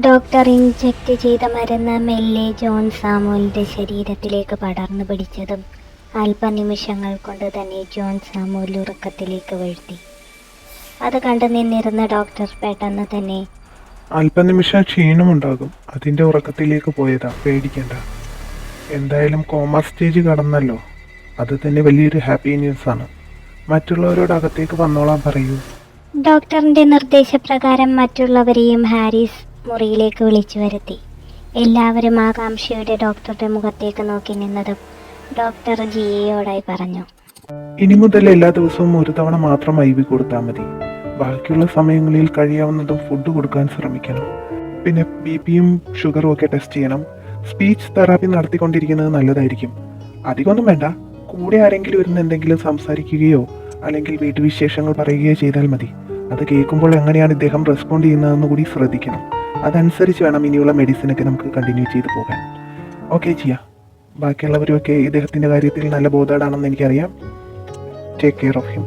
Doctor inject ചെയ്ത മരുന്ന് മെല്ലെ ജോൺ സാമുവലിൻ്റെ ശരീരത്തിലേക്ക് പടർന്നു പിടിച്ചതും അല്പനിമിഷങ്ങൾ കൊണ്ട് തന്നെ ജോൺ സാമുവൽ ഉറക്കത്തിലേക്ക് വീഴ്ത്തി. അത് കണ്ടു നിന്നിരുന്ന ഡോക്ടർ പെട്ടെന്ന് തന്നെ, അല്പനിമിഷം ക്ഷീണമുണ്ടാകും, അതിൻ്റെ ഉറക്കത്തിലേക്ക് പോയതാ, പേടിക്കണ്ട. എന്തായാലും കോമ സ്റ്റേജ് കടന്നല്ലോ, അത് തന്നെ വലിയൊരു ഹാപ്പി ന്യൂസ് ആണ്. മറ്റുള്ളവരോട് അകത്തേക്ക് വന്നോളാൻ പറയൂ. ഡോക്ടറിൻ്റെ നിർദ്ദേശപ്രകാരം മറ്റുള്ളവരെയും ഹാരിസ് മുറിയിലേക്ക് വിളിച്ചു വരുത്തി. എല്ലാവരും ആകാംക്ഷയുടെ ഡോക്ടറുടെ മുഖത്തേക്ക് നോക്കി നിന്നതും ഡോക്ടർ ജിയോടായി പറഞ്ഞു, ഇനി മുതൽ എല്ലാ ദിവസവും ഒരു തവണ മാത്രം IV കൊടുത്താൽ മതി. ബാക്കിയുള്ള സമയങ്ങളിൽ കഴിയാവുന്നതും ഫുഡ് കൊടുക്കാൻ ശ്രമിക്കണം. പിന്നെ BP-യും ഷുഗറും ഒക്കെ ടെസ്റ്റ് ചെയ്യണം. സ്പീച്ച് തെറാപ്പി നടത്തിക്കൊണ്ടിരിക്കുന്നത് നല്ലതായിരിക്കും. അധികമൊന്നും വേണ്ട, കൂടെ ആരെങ്കിലും ഇരുന്ന് എന്തെങ്കിലും സംസാരിക്കുകയോ അല്ലെങ്കിൽ വീട്ടുവിശേഷങ്ങൾ പറയുകയോ ചെയ്താൽ മതി. അത് കേൾക്കുമ്പോൾ എങ്ങനെയാണ് ഇദ്ദേഹം റെസ്പോണ്ട് ചെയ്യുന്നതെന്ന് കൂടി ശ്രദ്ധിക്കണം. അതനുസരിച്ച് വേണം ഇനിയുള്ള മെഡിസിനൊക്കെ നമുക്ക് കണ്ടിന്യൂ ചെയ്ത് പോകാൻ. ഓക്കെ ജിയ, ബാക്കിയുള്ളവരുമൊക്കെ ഇദ്ദേഹത്തിൻ്റെ കാര്യത്തിൽ നല്ല ബോധേഡാണെന്ന് എനിക്കറിയാം. Take care of him.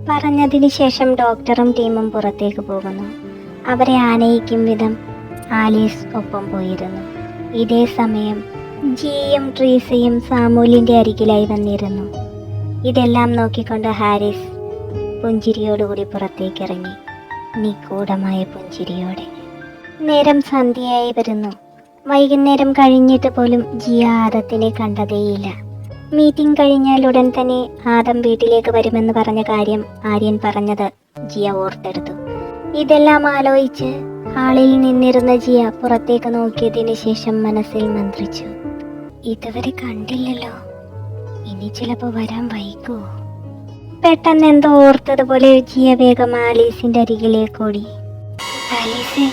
പറഞ്ഞതിന് ശേഷം ഡോക്ടറും ടീമും പുറത്തേക്ക് പോകുന്നു. അവരെ ആനയിക്കും വിധം ആലീസ് ഒപ്പം പോയിരുന്നു. ഇതേ സമയം ജിയും ട്രീസയും സാമുവലിൻ്റെ അരികിലായി വന്നിരുന്നു. ഇതെല്ലാം നോക്കിക്കൊണ്ട് ഹാരിസ് പുഞ്ചിരിയോടുകൂടി പുറത്തേക്കിറങ്ങി, നിഗൂഢമായ പുഞ്ചിരിയോടെ. നേരം സന്ധ്യയായി വരുന്നു. വൈകുന്നേരം കഴിഞ്ഞിട്ട് പോലും ജിയ ആദത്തിനെ കണ്ടതേയില്ല. മീറ്റിംഗ് കഴിഞ്ഞാൽ ഉടൻ തന്നെ ആദം വീട്ടിലേക്ക് വരുമെന്ന് പറഞ്ഞ കാര്യം ആര്യൻ പറഞ്ഞത് ജിയ ഓർത്തെടുത്തു. ഇതെല്ലാം ആലോചിച്ച് ഹാളിൽ നിന്നിരുന്ന ജിയ പുറത്തേക്ക് നോക്കിയതിന് ശേഷം മനസ്സിൽ മന്ത്രിച്ചു, ഇതുവരെ കണ്ടില്ലല്ലോ, ഇനി ചിലപ്പോൾ വരാൻ വൈകുമോ? പെട്ടെന്ന് എന്തോ ഓർത്തതുപോലെ ജിയ വേഗം ആലീസിന്റെ അരികിലേക്ക് ഓടി. ആലീസേ,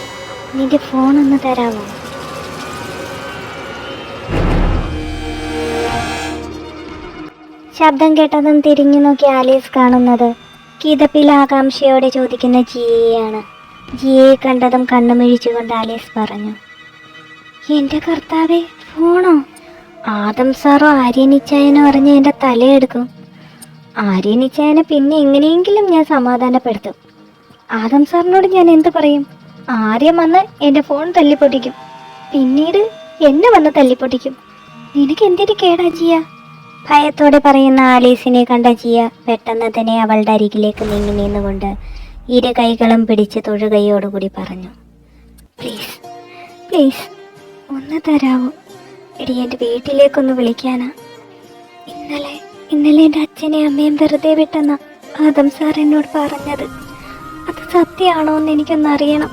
നിന്റെ ഫോണൊന്ന് തരാമോ? ശബ്ദം കേട്ടതും തിരിഞ്ഞു നോക്കി ആലീസ് കാണുന്നത് കിതപ്പിൽ ആകാംക്ഷയോടെ ചോദിക്കുന്ന ജിയയാണ്. ജിയയെ കണ്ടതും കണ്ണുമിഴിച്ചുകൊണ്ട് ആലീസ് പറഞ്ഞു, എൻ്റെ കർത്താവേ, ഫോണോ? ആദം സാറോ ആര്യനിച്ചായനോ അറിഞ്ഞ് എൻ്റെ തലയെടുക്കും. ആര്യനിച്ചായനെ പിന്നെ എങ്ങനെയെങ്കിലും ഞാൻ സമാധാനപ്പെടുത്തും. ആദം സാറിനോട് ഞാൻ എന്ത് പറയും? ആര്യം വന്ന് എൻ്റെ ഫോൺ തല്ലിപ്പൊട്ടിക്കും, പിന്നീട് എന്നെ വന്ന് തല്ലിപ്പൊട്ടിക്കും. നിനക്ക് എന്തിനു കേടാ ജിയ? ഭയത്തോടെ പറയുന്ന ആലീസിനെ കണ്ട ജിയ പെട്ടെന്ന് തന്നെ അവളുടെ അരികിലേക്ക് നീങ്ങി നിന്നുകൊണ്ട് ഇരു കൈകളും പിടിച്ച് തൊഴുകയോടുകൂടി പറഞ്ഞു, പ്ലീസ് പ്ലീസ് ഒന്ന് തരാവോ? എടി, എൻ്റെ വീട്ടിലേക്കൊന്ന് വിളിക്കാനാ. ഇന്നലെ എൻ്റെ അച്ഛനെ അമ്മയും വെറുതെ വിട്ടെന്ന ആദം സാർ എന്നോട് പറഞ്ഞത്. അത് സത്യമാണോ എന്ന് എനിക്കൊന്നറിയണം.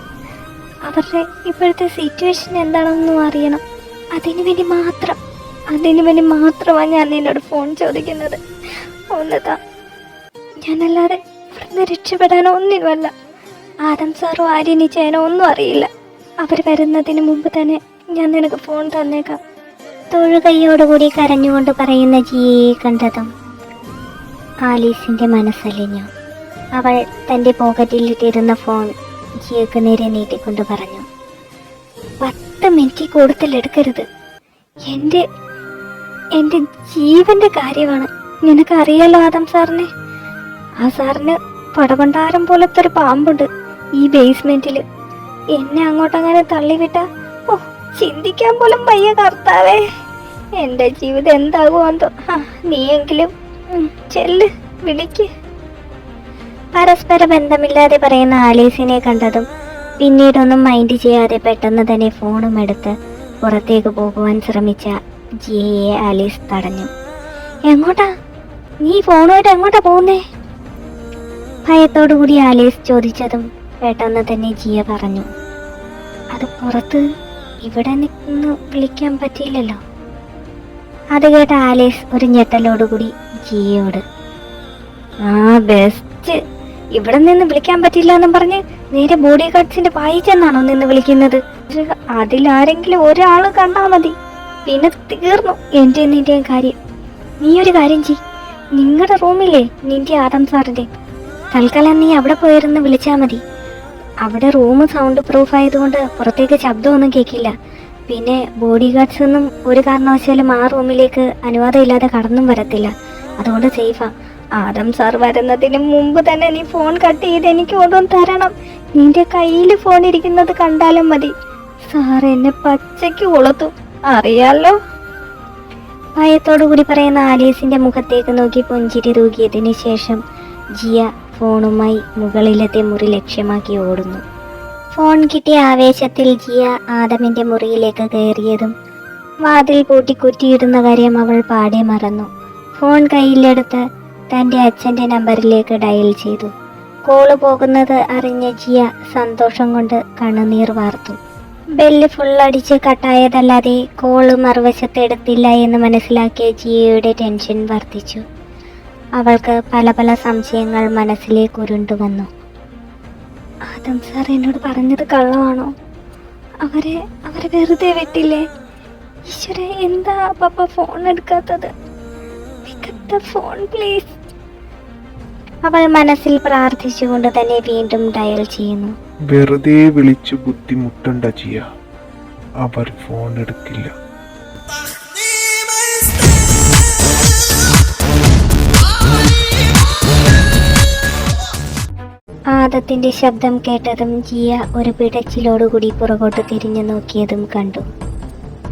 അവരുടെ ഇപ്പോഴത്തെ സിറ്റുവേഷൻ എന്താണെന്നും അറിയണം. അതിനു വേണ്ടി മാത്രമാണ് ഞാൻ നിന്നോട് ഫോൺ ചോദിക്കുന്നത്. ഒന്നതാ, ഞാനല്ലാതെ ഇവിടുന്ന് രക്ഷപ്പെടാനോ ഒന്നിനുമല്ല. ആദം സാറോ ആര്യനിച്ചായനോ ഒന്നും അറിയില്ല. അവർ വരുന്നതിന് മുമ്പ് തന്നെ ഞാൻ നിനക്ക് ഫോൺ തന്നേക്കാം. തൊഴുകൈയോടുകൂടി കരഞ്ഞുകൊണ്ട് പറയുന്ന ജിയെ കണ്ടതും ആലീസിൻ്റെ മനസ്സലിഞ്ഞു. അവൾ തൻ്റെ പോക്കറ്റിലിട്ടിരുന്ന ഫോൺ ജിയക്ക് നേരെ നീട്ടിക്കൊണ്ട് പറഞ്ഞു, 10 മിനിറ്റ് കൂടുതൽ എടുക്കരുത്. എൻ്റെ ജീവൻ്റെ കാര്യമാണ്. നിനക്കറിയാലോ ആദം സാറിനെ. ആ സാറിന് പടപണ്ടാരം പോലത്തെ ഒരു പാമ്പുണ്ട് ഈ ബേസ്മെന്റിൽ. എന്നെ അങ്ങോട്ടങ്ങനെ തള്ളിവിട്ട ചിന്തിക്കാൻ പോലും വയ്യ കർത്താവേ. എൻ്റെ ജീവിതം എന്താകുമെന്തോ. നീയെങ്കിലും ചെല്ല്, വിളിക്ക്. പരസ്പര ബന്ധമില്ലാതെ പറയുന്ന ആലീസിനെ കണ്ടതും പിന്നീടൊന്നും മൈൻഡ് ചെയ്യാതെ പെട്ടെന്ന് തന്നെ ഫോണും എടുത്ത് പുറത്തേക്ക് പോകുവാൻ ശ്രമിച്ച ജിയയെ ആലീസ് തടഞ്ഞു. എങ്ങോട്ടാ? നീ ഫോണുമായിട്ട് എങ്ങോട്ടാ പോകുന്നേ? ഭയത്തോടുകൂടി ആലീസ് ചോദിച്ചതും പെട്ടെന്ന് തന്നെ ജിയ പറഞ്ഞു, അത് പുറത്ത് ഇവിടെ നിന്ന് വിളിക്കാൻ പറ്റിയില്ലല്ലോ. അത് കേട്ട ആലീസ് ഒരു ഞെട്ടലോടുകൂടി ജിയയോട്, ബെസ്റ്റ്, ഇവിടെ നിന്ന് വിളിക്കാൻ പറ്റില്ല എന്നും പറഞ്ഞ് നേരെ ബോഡി ഗാർഡ്സിന്റെ പായി ചെന്നാണോ നിന്ന് വിളിക്കുന്നത്? അതിലാരെങ്കിലും ഒരാള് കണ്ടാ മതി, പിന്നെ തീർന്നു എന്റെ നിന്റെയും കാര്യം. നീ ഒരു കാര്യം ചെയ്, നിങ്ങളുടെ റൂമില്ലേ നിന്റെ ആദം സാറിന്റെ, തൽക്കാലം നീ അവിടെ പോയിരുന്ന് വിളിച്ചാൽ മതി. അവിടെ റൂം സൗണ്ട് പ്രൂഫ് ആയതുകൊണ്ട് പുറത്തേക്ക് ശബ്ദമൊന്നും കേൾക്കില്ല. പിന്നെ ബോഡി ഗാർഡ്സ് ഒന്നും ഒരു കാരണവശാലും ആ റൂമിലേക്ക് അനുവാദം ഇല്ലാതെ കടന്നും വരത്തില്ല, അതുകൊണ്ട് സേഫാ. ആദം സാർ വരുന്നതിന് മുമ്പ് തന്നെ നീ ഫോൺ കട്ട് ചെയ്ത് എനിക്ക് ഒന്നും തരണം. നിന്റെ കയ്യിൽ ഫോൺ ഇരിക്കുന്നത് കണ്ടാലും മതി. സാർ എന്നെ പച്ചയ്ക്ക് കൊളുത്തു, അറിയാലോ. ഭയത്തോടു കൂടി പറയുന്ന ആലീസിന്റെ മുഖത്തേക്ക് നോക്കി പുഞ്ചിരി തൂക്കിയതിനു ശേഷം ജിയ ഫോണുമായി മുകളിലത്തെ മുറി ലക്ഷ്യമാക്കി ഓടുന്നു. ഫോൺ കിട്ടിയ ആവേശത്തിൽ ജിയ ആദമിന്റെ മുറിയിലേക്ക് കയറിയതും വാതിൽ പൂട്ടി കുറ്റിയിടുന്ന കാര്യം അവൾ പാടെ മറന്നു. ഫോൺ കയ്യിലെടുത്ത് തന്റെ അച്ഛന്റെ നമ്പറിലേക്ക് ഡയൽ ചെയ്തു. കോള് പോകുന്നത് അറിഞ്ഞ ജിയ സന്തോഷം കൊണ്ട് കണ്ണുനീർ വാർത്തു. ബെല്ല് ഫുള്ളടിച്ച് കട്ടായതല്ലാതെ കോള് മറുവശത്തെടുത്തില്ല എന്ന് മനസ്സിലാക്കിയ ജിയയുടെ ടെൻഷൻ വർദ്ധിച്ചു. അവൾക്ക് പല പല സംശയങ്ങൾ മനസ്സിലേക്ക് ഉരുണ്ടു വന്നു. ആദം സാർ എന്നോട് പറഞ്ഞത് കള്ളമാണോ? അവരെ വെറുതെ വിട്ടില്ലേ? ഈശ്വര, എന്താ പപ്പ ഫോൺ എടുക്കാത്തത്? Phone please. അവൾ മനസ്സിൽ പ്രാർത്ഥിച്ചുകൊണ്ട് തന്നെ വീണ്ടും ഡയൽ ചെയ്യുന്നു. വെറുതെ വിളിച്ചു ബുദ്ധിമുട്ടണ്ട ജിയ, അവർ ഫോൺ എടുക്കില്ല. ആദത്തിന്റെ ശബ്ദം കേട്ടതും ജിയ ഒരു പിടച്ചിലോടുകൂടി പുറകോട്ട് തിരിഞ്ഞു നോക്കിയതും കണ്ടു.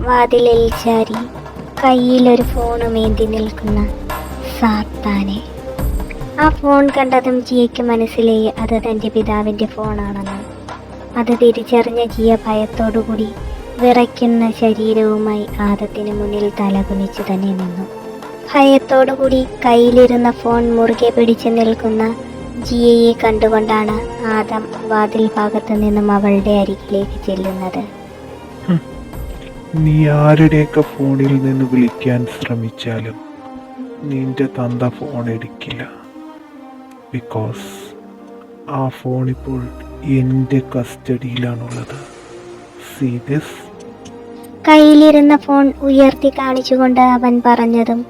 വാതിലിൽ ചാരി കയ്യിലൊരു ഫോണുമേന്തി നിൽക്കുന്ന സാത്താനെ. ആ ഫോൺ കണ്ടതും ജിയയ്ക്ക് മനസ്സിലായി അത് തൻ്റെ പിതാവിൻ്റെ ഫോണാണെന്ന്. അത് തിരിച്ചറിഞ്ഞ ജിയ ഭയത്തോടുകൂടി വിറയ്ക്കുന്ന ശരീരവുമായി ആദത്തിന് മുന്നിൽ തലകുനിച്ചു തന്നെ നിന്നു. ഭയത്തോടുകൂടി കയ്യിലിരുന്ന ഫോൺ മുറുകെ പിടിച്ചു നിൽക്കുന്ന ജിയയെ കണ്ടുകൊണ്ടാണ് ആദം വാതിൽ ഭാഗത്തു നിന്നും അവളുടെ അരികിലേക്ക് ചെല്ലുന്നത്. നീ ആരുടെയൊക്കെ ഫോണിൽ നിന്ന് വിളിക്കാൻ ശ്രമിച്ചാലും നിന്റെ തന്ത ഫോൺ എടുക്കില്ല. ബിക്കോസ് ആ ഫോൺ ഇപ്പോൾ എൻ്റെ കസ്റ്റഡിയിലാണുള്ളത്. See this. കയ്യിലിരുന്ന ഫോൺ ഉയർത്തി കാണിച്ചുകൊണ്ട് അവൻ പറഞ്ഞതും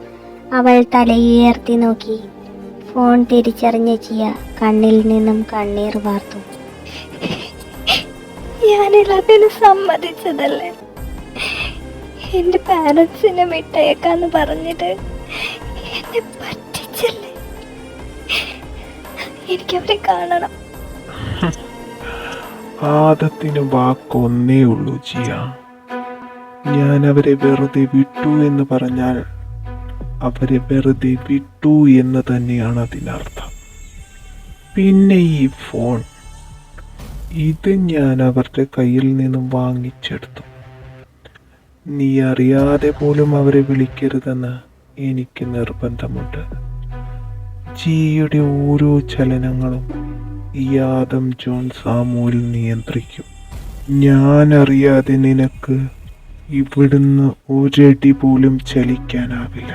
അവൾ തലയുയർത്തി നോക്കി. ഫോൺ തിരിച്ചറിഞ്ഞ ജിയ കണ്ണിൽ നിന്നും കണ്ണീർ വാർത്തു. ഞാനെല്ലാത്തിനും സമ്മതിച്ചതല്ലേ? എൻ്റെ പാരൻസിനെ വിട്ടേക്കാന്ന് പറഞ്ഞിട്ട് എന്നെ പറ്റിച്ചല്ലേ? എനിക്കവരെ കാണണം. ആദത്തിന് വാക്കൊന്നേ ഉള്ളൂ ജിയ. ഞാൻ അവരെ വെറുതെ വിട്ടു എന്ന് പറഞ്ഞാൽ അവരെ വെറുതെ വിട്ടു എന്ന് തന്നെയാണ് അതിനർത്ഥം. പിന്നെ ഈ ഫോൺ, ഇത് ഞാൻ അവരുടെ കയ്യിൽ നിന്നും വാങ്ങിച്ചെടുത്തു. നീ അറിയാതെ പോലും അവരെ വിളിക്കരുതെന്ന് എനിക്ക് നിർബന്ധമുണ്ട്. ജിയുടെ ഓരോ ചലനങ്ങളും ഈ ആദം ജോൺ സാമുവൽ നിയന്ത്രിക്കും. ഞാൻ അറിയാതെ നിനക്ക് ഇവിടുന്ന് ഒരടി പോലും ചലിക്കാനാവില്ല.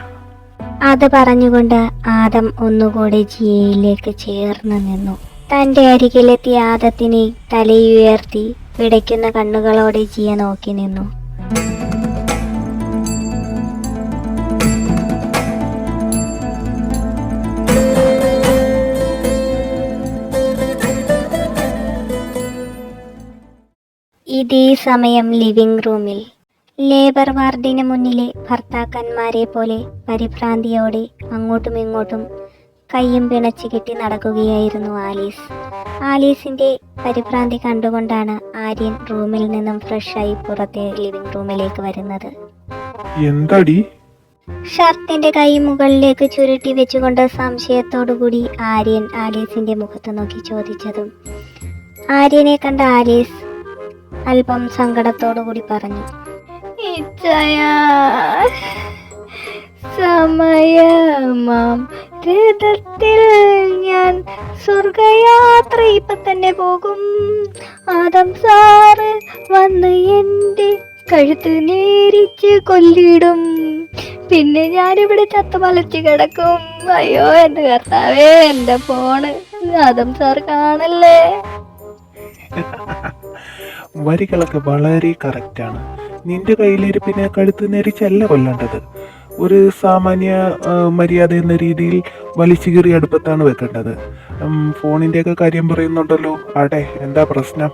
അത് പറഞ്ഞുകൊണ്ട് ആദം ഒന്നുകൂടി ജിയയിലേക്ക് ചേർന്ന് നിന്നു. തൻ്റെ അരികിലെത്തിയ ആദത്തിനെ തലയുയർത്തി പിടയ്ക്കുന്ന കണ്ണുകളോടെ ജിയ നോക്കി നിന്നു. ഇതേ സമയം ലിവിംഗ് റൂമിൽ ലേബർ വാർഡിന് മുന്നിലെ ഭർത്താക്കന്മാരെ പോലെ പരിഭ്രാന്തിയോടെ അങ്ങോട്ടും ഇങ്ങോട്ടും കയ്യും പിണച്ചു കെട്ടി നടക്കുകയായിരുന്നു ആലീസ്. ആലീസിന്റെ പരിഭ്രാന്തി കണ്ടുകൊണ്ടാണ് ആര്യൻ റൂമിൽ നിന്നും ഫ്രഷായി പുറത്തെ ലിവിംഗ് റൂമിലേക്ക് വരുന്നത്. എന്താടി? ഷർട്ടിന്റെ കൈ മുകളിലേക്ക് ചുരുട്ടി വെച്ചുകൊണ്ട് സംശയത്തോടുകൂടി ആര്യൻ ആലീസിന്റെ മുഖത്ത് നോക്കി ചോദിച്ചതും ആര്യനെ കണ്ട ആലീസ് അല്പം സങ്കടത്തോടുകൂടി പറഞ്ഞു, സമയമാം രഥത്തിൽ ഞാൻ സ്വർഗയാത്ര ഇപ്പൊ തന്നെ പോകും. ആദം സാറ് വന്ന് എൻ്റെ കഴുത്ത് നേരിച്ച് കൊല്ലിടും. പിന്നെ ഞാനിവിടെ ചത്തുമലച്ച് കിടക്കും. അയ്യോ എൻ്റെ കർത്താവേ, എൻ്റെ ഫോണ് ആദം സാർ കാണല്ലേ. വരികളൊക്കെ വളരെ കറക്റ്റാണ്. നിന്റെ കയ്യിലിരിപ്പിനെ കഴുത്ത് നെരിച്ചല്ല കൊല്ലേണ്ടത്. ഒരു സാമാന്യ മര്യാദ എന്ന രീതിയിൽ വലിച്ചു കീറി അടുപ്പത്താണ് വെക്കേണ്ടത്. ഫോണിന്റെ ഒക്കെ കാര്യം പറയുന്നുണ്ടല്ലോ, ആട്ടെ എന്താ പ്രശ്നം?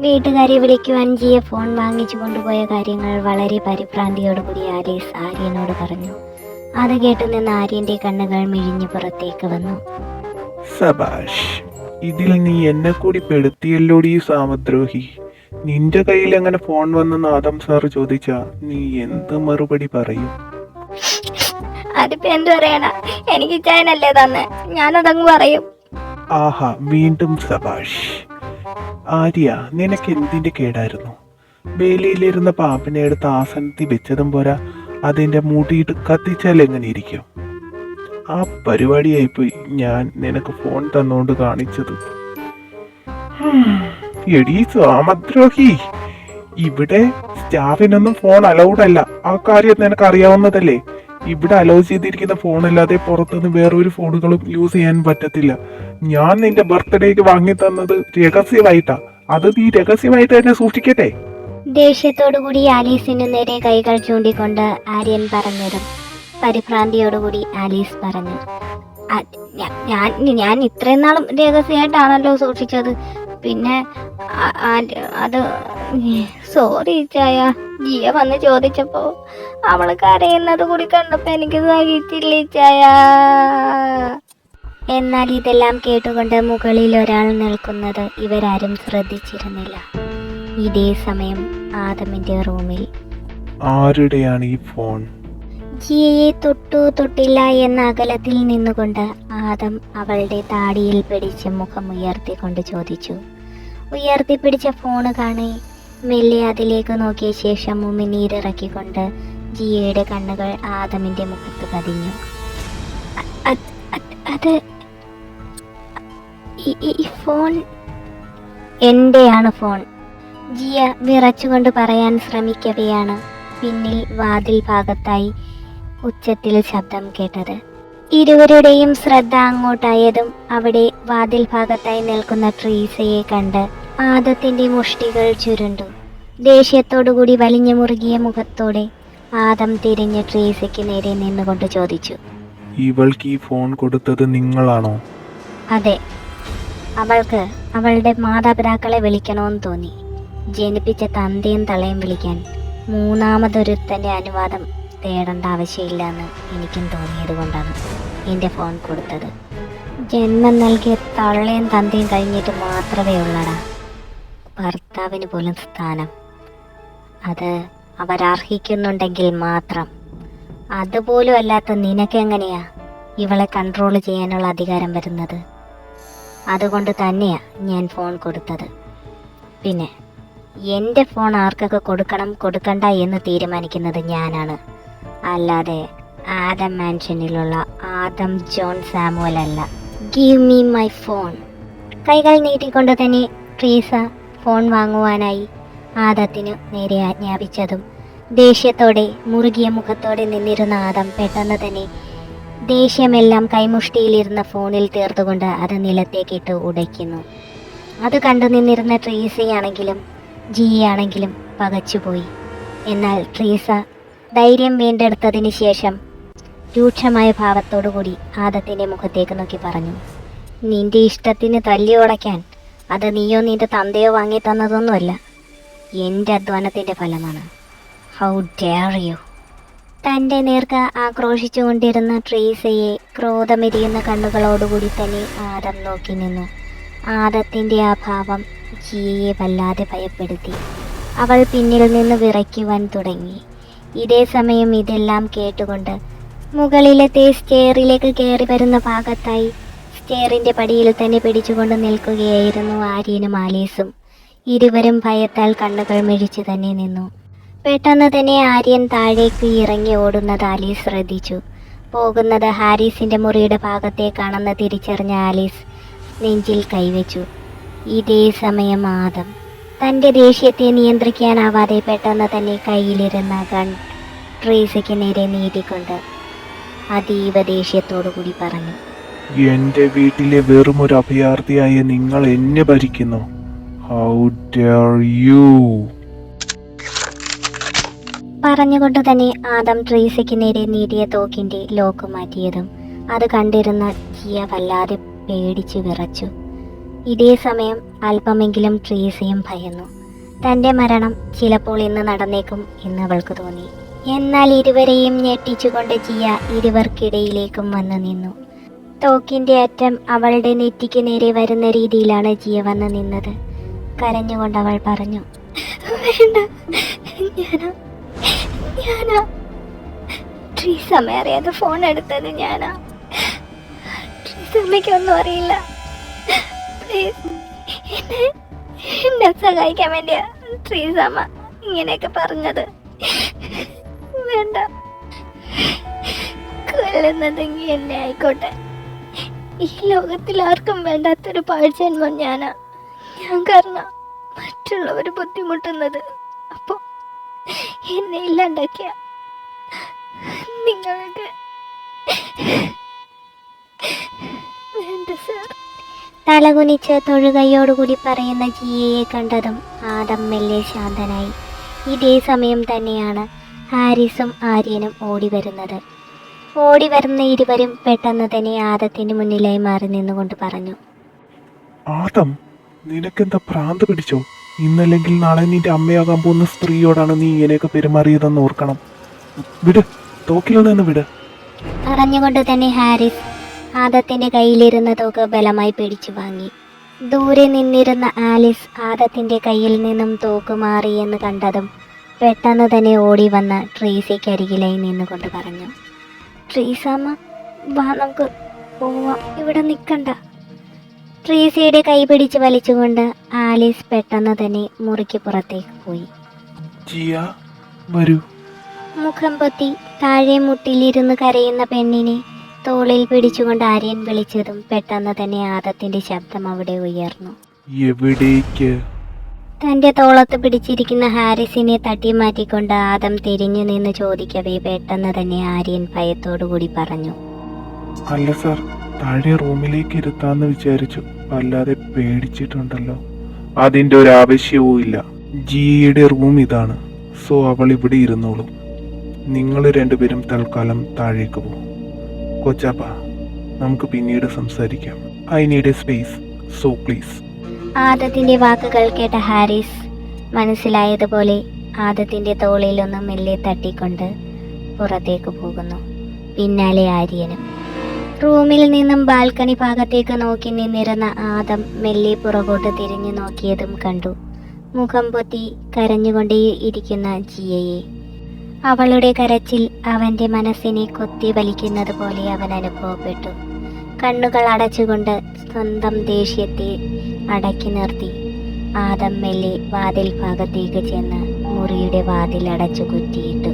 വീട്ടുകാരെ വിളിക്കുവാൻ ജിയെ ഫോൺ വാങ്ങിച്ചു കൊണ്ടുപോയ കാര്യങ്ങൾ വളരെ പരിഭ്രാന്തിയോടുകൂടി ആലീസ് ആര്യനോട് പറഞ്ഞു. അത് കേട്ടു നിന്ന് ആര്യന്റെ കണ്ണുകൾ മിഴിഞ്ഞു പുറത്തേക്ക് വന്നു. സബാഷ്, ഇതിൽ നീ എന്നെ കൂടി പെടുത്തിയല്ലോടി സാമദ്രോഹി. നിന്റെ കയ്യിൽ എങ്ങനെ ഫോൺ വന്നെന്ന് ആദം സാർ ചോദിച്ചാ നീ എന്ത് മറുപടി പറയും? അതിപ്പോ എന്ത് പറയണ, എനിക്ക് ചായനല്ലേ തന്നെ, ഞാനതങ്ങ് പറയും. ആഹാ, വീണ്ടും സബാഷ്. ആര്യ, നിനക്ക് എന്തിന്റെ കേടായിരുന്നു? വേലിയിലിരുന്ന പാമ്പിനെ എടുത്ത് ആസനത്തിൽ വെച്ചതും പോരാ, അതിന്റെ മുടിയിട്ട് കത്തിച്ചാൽ എങ്ങനെ ഇരിക്കും? ആ പരിപാടിയായിപ്പോയി ഞാൻ നിനക്ക് ഫോൺ തന്നോണ്ട് കാണിച്ചത്. എടീ സാമദ്രോഹി, ഇവിടെ സ്റ്റാഫിനൊന്നും ഫോൺ അലൗഡ് അല്ല. ആ കാര്യം നിനക്ക് അറിയാവുന്നതല്ലേ? ഇവിടെ അലോ ചെയ്തിരിക്കുന്ന ഫോണല്ലാതെ പുറത്തുനിന്ന് വേറൊരു ഫോണുകളും യൂസ് ചെയ്യാൻ പറ്റത്തില്ല. ഞാൻ നിന്റെ ബർത്ത്ഡേക്ക് വാങ്ങി തന്നത് രഹസ്യമായിട്ടാ. അത് നീ രഹസ്യമായിട്ട് തന്നെ സൂക്ഷിക്കട്ടെ. ദേഷ്യത്തോടുകൂടി ആലീസിനു നേരെ കൈകൾ ചൂണ്ടിക്കൊണ്ട് ആര്യൻ പറഞ്ഞതും പരിഭ്രാന്തിയോടുകൂടി ആലീസ് പറഞ്ഞു, ഞാൻ ഇത്രയും നാളും രഹസ്യമായിട്ടാണല്ലോ സൂക്ഷിച്ചത്. പിന്നെ അത് സോറി ചായ. ജിയ വന്ന് ചോദിച്ചപ്പോ അവള് കരയുന്നത് കൂടി കണ്ടപ്പോ എനിക്ക് സഹിച്ചില്ലേ ചായ. എന്നാൽ ഇതെല്ലാം കേട്ടുകൊണ്ട് മുകളിൽ ഒരാൾ നിൽക്കുന്നത് ഇവരാരും ശ്രദ്ധിച്ചിരുന്നില്ല. ഇതേ സമയം ആദമിന്റെ റൂമിൽ ആരുടെയാണ് ഈ ഫോൺ? ജിയയെ തൊട്ടില്ല എന്ന അകലത്തിൽ നിന്നുകൊണ്ട് ആദം അവളുടെ താടിയിൽ പിടിച്ച് മുഖം ഉയർത്തിക്കൊണ്ട് ചോദിച്ചു. ഉയർത്തിപ്പിടിച്ച ഫോണ് കാണേ മെല്ലെ അതിലേക്ക് നോക്കിയ ശേഷം ഉമിനീരിറക്കിക്കൊണ്ട് ജിയയുടെ കണ്ണുകൾ ആദമിന്റെ മുഖത്ത് പതിഞ്ഞു. അത് ഈ ഫോൺ എന്റെയാണ് ഫോൺ. ജിയ വിറച്ചുകൊണ്ട് പറയാൻ ശ്രമിക്കവെയാണ് പിന്നിൽ വാതിൽ ഭാഗത്തായി ഉച്ചത്തിൽ ശബ്ദം കേട്ടത്. ഇരുവരുടെയും ശ്രദ്ധ അങ്ങോട്ടായതും അവിടെ വാതിൽ ഭാഗത്തായി നിൽക്കുന്ന ട്രീസയെ കണ്ട് ആദത്തിന്റെ മുഷ്ടികൾ ചുരുണ്ടു. ദേഷ്യത്തോടുകൂടി വലിഞ്ഞു മുറുകിയ മുഖത്തോടെ ആദം തിരിഞ്ഞ് ട്രീസയ്ക്ക് നേരെ നിന്നുകൊണ്ട് ചോദിച്ചു, ഇവൾക്ക് ഈ ഫോൺ കൊടുത്തത് നിങ്ങളാണോ? അതെ. അവൾക്ക് അവളുടെ മാതാപിതാക്കളെ വിളിക്കണമെന്ന് തോന്നി. ജനിപ്പിച്ച തന്തയും തളയും വിളിക്കാൻ മൂന്നാമതൊരുത്തൻ്റെ അനുവാദം തേടേണ്ട ആവശ്യമില്ലെന്ന് എനിക്കും തോന്നിയത് കൊണ്ടാണ് എൻ്റെ ഫോൺ കൊടുത്തത്. ജന്മം നൽകിയ തള്ളയും തന്തയും കഴിഞ്ഞിട്ട് മാത്രമേ ഉള്ളടാ ഭർത്താവിന് പോലും സ്ഥാനം. അത് അവരർഹിക്കുന്നുണ്ടെങ്കിൽ മാത്രം. അതുപോലും അല്ലാത്ത നിനക്കെങ്ങനെയാ ഇവളെ കൺട്രോൾ ചെയ്യാനുള്ള അധികാരം വരുന്നത്? അതുകൊണ്ട് തന്നെയാ ഞാൻ ഫോൺ കൊടുത്തത്. പിന്നെ എൻ്റെ ഫോൺ ആർക്കൊക്കെ കൊടുക്കണം കൊടുക്കണ്ട എന്ന് തീരുമാനിക്കുന്നത് ഞാനാണ്, അല്ലാതെ ആദം മാൻഷനിലുള്ള ആദം ജോൺ സാമുവൽ അല്ല. Give me my phone. കൈകൾ നീട്ടിക്കൊണ്ട് തന്നെ ട്രീസ ഫോൺ വാങ്ങുവാനായി ആദത്തിനു നേരെ ആജ്ഞാപിച്ചതും ദേഷ്യത്തോടെ മുറുകിയ മുഖത്തോടെ നിന്നിരുന്ന ആദം പെട്ടെന്ന് തന്നെ ദേഷ്യമെല്ലാം കൈമുഷ്ടിയിലിരുന്ന ഫോണിൽ തീർത്തുകൊണ്ട് അത് നിലത്തേക്കിട്ട് ഉടയ്ക്കുന്നു. അത് കണ്ടു നിന്നിരുന്ന ട്രീസയാണെങ്കിലും ജിയാണെങ്കിലും പകച്ചുപോയി. എന്നാൽ ട്രീസ ധൈര്യം വീണ്ടെടുത്തതിന് ശേഷം രൂക്ഷമായ ഭാവത്തോടുകൂടി ആദത്തിൻ്റെ മുഖത്തേക്ക് നോക്കി പറഞ്ഞു, നിന്റെ ഇഷ്ടത്തിന് തല്ലി ഉടയ്ക്കാൻ അത് നീയോ നിന്റെ തന്തയോ വാങ്ങി തന്നതൊന്നുമല്ല, എൻ്റെ അധ്വാനത്തിൻ്റെ ഫലമാണ്. How dare you. തൻ്റെ നേർക്ക് ആക്രോശിച്ചുകൊണ്ടിരുന്ന ട്രീസയെ ക്രോധമെരിയുന്ന കണ്ണുകളോടുകൂടി തന്നെ ആദം നോക്കി നിന്നു. ആദത്തിൻ്റെ ആ ഭാവം ജിയയെ വല്ലാതെ ഭയപ്പെടുത്തി. അവൾ പിന്നിൽ നിന്ന് വിറയ്ക്കുവാൻ തുടങ്ങി. ഇതേ സമയം ഇതെല്ലാം കേട്ടുകൊണ്ട് മുകളിലത്തെ സ്റ്റെയറിലേക്ക് കയറി വരുന്ന ഭാഗത്തായി സ്റ്റെയറിൻ്റെ പടിയിൽ തന്നെ പിടിച്ചുകൊണ്ട് നിൽക്കുകയായിരുന്നു ആര്യനും ആലീസും. ഇരുവരും ഭയത്താൽ കണ്ണുകൾ മിഴിച്ചു തന്നെ നിന്നു. പെട്ടെന്ന് തന്നെ ആര്യൻ താഴേക്ക് ഇറങ്ങി ഓടുന്നത് ആലീസ് ശ്രദ്ധിച്ചു. പോകുന്നത് ഹാരിസിൻ്റെ മുറിയുടെ ഭാഗത്തേക്കാണെന്ന് തിരിച്ചറിഞ്ഞ ആലീസ് നെഞ്ചിൽ കൈവച്ചു. ഇതേ സമയം ആദം തൻ്റെ ദേഷ്യത്തെ നിയന്ത്രിക്കാനാവാതെ പെട്ടെന്ന് തന്നെ കയ്യിലിരുന്ന ഗൺ ട്രീസയ്ക്ക് നേരെ നീട്ടിക്കൊണ്ട് അതീവ ദേഷ്യത്തോടു കൂടി പറഞ്ഞു, എന്റെ വീട്ടിലെ വെറും ഒരു അഭയാർത്ഥിയായ നിങ്ങൾ എന്നെ ഭരിക്കുന്നു. How dare you! പറഞ്ഞുകൊണ്ട് തന്നെ ആദം ട്രീസയ്ക്ക് നേരെ നീട്ടിയ തോക്കിന്റെ ലോക്ക് മാറ്റിയതും അത് കണ്ടിരുന്ന ജിയ വല്ലാതെ പേടിച്ചു വിറച്ചു. ഇതേ സമയം അല്പമെങ്കിലും ട്രീസയും ഭയന്നു. തന്റെ മരണം ചിലപ്പോൾ ഇന്ന് നടന്നേക്കും എന്ന് അവൾക്ക് തോന്നി. എന്നാൽ ഇരുവരെയും ഞെട്ടിച്ചുകൊണ്ട് ജിയ ഇരുവർക്കിടയിലേക്കും വന്നു നിന്നു. തോക്കിന്റെ അറ്റം അവളുടെ നെറ്റിക്ക് നേരെ വരുന്ന രീതിയിലാണ് ജിയ വന്ന് നിന്നത്. കരഞ്ഞുകൊണ്ട് അവൾ പറഞ്ഞു, വേണ്ട, ഞാനാ ട്രീസമ്മ അറിയാതെ ഫോൺ എടുത്തത് ഞാനാ. ട്രീസമ്മയ്ക്കൊന്നും അറിയില്ല. പ്ലീസ് എന്നെ സഹായിക്കാൻ വേണ്ടിയാ ട്രീസമ്മ ഇങ്ങനെയൊക്കെ പറഞ്ഞത്. വേണ്ട, കൊല്ലുന്നതെങ്കിൽ എന്നെ ആയിക്കോട്ടെ. ഈ ലോകത്തിൽ ആർക്കും വേണ്ടാത്തൊരു പാഴ്ജന്മം ഞാനാ. ഞാൻ കാരണം മറ്റുള്ളവർ ബുദ്ധിമുട്ടുന്നത്. അപ്പൊ എന്നെ ഇല്ലാണ്ടാക്കിയ നിങ്ങൾക്ക് വേണ്ട സർ. തലകുനിച്ച് തൊഴുകയോടുകൂടി പറയുന്ന ജിയയെ കണ്ടതും ആദം മെല്ലെ ശാന്തനായി. ഇതേ സമയം തന്നെയാണ് ഹാരിസും ആര്യനും ഓടി വരുന്നത്. ഓടി വരുന്ന ഇരുവരും പെട്ടെന്ന് തന്നെ ആദത്തിന് മുന്നിലായി മാറി നിന്നുകൊണ്ട് പറഞ്ഞു, ആദം, നിനക്കെന്താ ഭ്രാന്ത് പിടിച്ചോ? ഇന്നല്ലെങ്കിൽ നാളെ നിന്റെ അമ്മയാകാൻ പോകുന്ന സ്ത്രീയോടാണ് നീ ഇങ്ങനെയൊക്കെ പെരുമാറിയതെന്ന് ഓർക്കണം. വിട്, തോക്കിൽ നിന്ന് വിട്. പറഞ്ഞുകൊണ്ട് തന്നെ ഹാരിസ് ആദത്തിന്റെ കയ്യിലിരുന്ന തോക്ക് ബലമായി പിടിച്ചു വാങ്ങി. ദൂരെ നിന്നിരുന്ന ആലിസ് ആദത്തിന്റെ കയ്യിൽ നിന്നും തോക്ക് മാറി എന്ന് കണ്ടതും പെട്ടെന്ന് തന്നെ ഓടി വന്ന ട്രീസയ്ക്കരികിലായി നിന്നുകൊണ്ട് പറഞ്ഞു, ട്രീസമ്മ, വാ, നമുക്ക് പോവാം, ഇവിടെ നിൽക്കണ്ട. ട്രീസയുടെ കൈ പിടിച്ച് വലിച്ചുകൊണ്ട് ആലിസ് പെട്ടെന്ന് തന്നെ മുറിക്ക് പുറത്തേക്ക് പോയി. ജിയ, വരൂ. മുഖം പൊത്തി താഴെ മുട്ടിലിരുന്ന് കരയുന്ന പെണ്ണിനെ തോളിൽ പിടിച്ചുകൊണ്ട് ആര്യൻ വിളിച്ചതും പെട്ടെന്ന് തന്നെ ആദത്തിന്റെ ശബ്ദം അവിടെ ഉയർന്നു. എവിടേക്ക്? തന്റെ തോളത്ത് പിടിച്ചിരിക്കുന്ന ഹാരിസിനെ തട്ടി മാറ്റിക്കൊണ്ട് ആദം തിരിഞ്ഞു നിന്ന് ചോദിക്കവേ പെട്ടെന്ന് തന്നെ ആര്യൻ ഭയത്തോടുകൂടി പറഞ്ഞു, അല്ല സാർ, താഴെ റൂമിലേക്ക് ഇരുത്താന്ന് വിചാരിച്ചു. അല്ലാതെ പേടിച്ചിട്ടുണ്ടല്ലോ. അതിന്റെ ഒരു ആവശ്യവും ഇല്ല. ജിയുടെ റൂം ഇതാണ്. സോ അവൾ ഇവിടെ ഇരുന്നോളൂ. നിങ്ങൾ രണ്ടുപേരും തൽക്കാലം താഴേക്ക് പോകും. കൊച്ചാപ്പ, നമുക്ക് പിന്നീട് സംസാരിക്കാം. I need A space, so please. ആദത്തിന്റെ വാക്കുകൾ കേട്ട ഹാരിസ് മനസ്സിലായതുപോലെ ആദത്തിന്റെ തോളിലൊന്ന് മെല്ലെ തട്ടിക്കൊണ്ട് പുറത്തേക്ക് പോകുന്നു. പിന്നാലെ ആര്യനും. റൂമിൽ നിന്നും ബാൽക്കണി ഭാഗത്തേക്ക് നോക്കി നിന്നിരുന്ന ആദം മെല്ലെ പുറകോട്ട് തിരിഞ്ഞു നോക്കിയതും കണ്ടു മുഖം പൊത്തി കരഞ്ഞുകൊണ്ടേ ഇരിക്കുന്ന ജിയയെ. അവളുടെ കരച്ചിൽ അവന്റെ മനസ്സിനെ കൊത്തി വലിക്കുന്നത് പോലെ അവൻ അനുഭവപ്പെട്ടു. കണ്ണുകൾ അടച്ചുകൊണ്ട് സ്വന്തം ദേഷ്യത്തെ അടക്കി നിർത്തി ആദം മെല്ലെ വാതിൽ ഭാഗത്തേക്ക് ചെന്ന് മുറിയുടെ വാതിൽ അടച്ചു കുറ്റിയിട്ടു.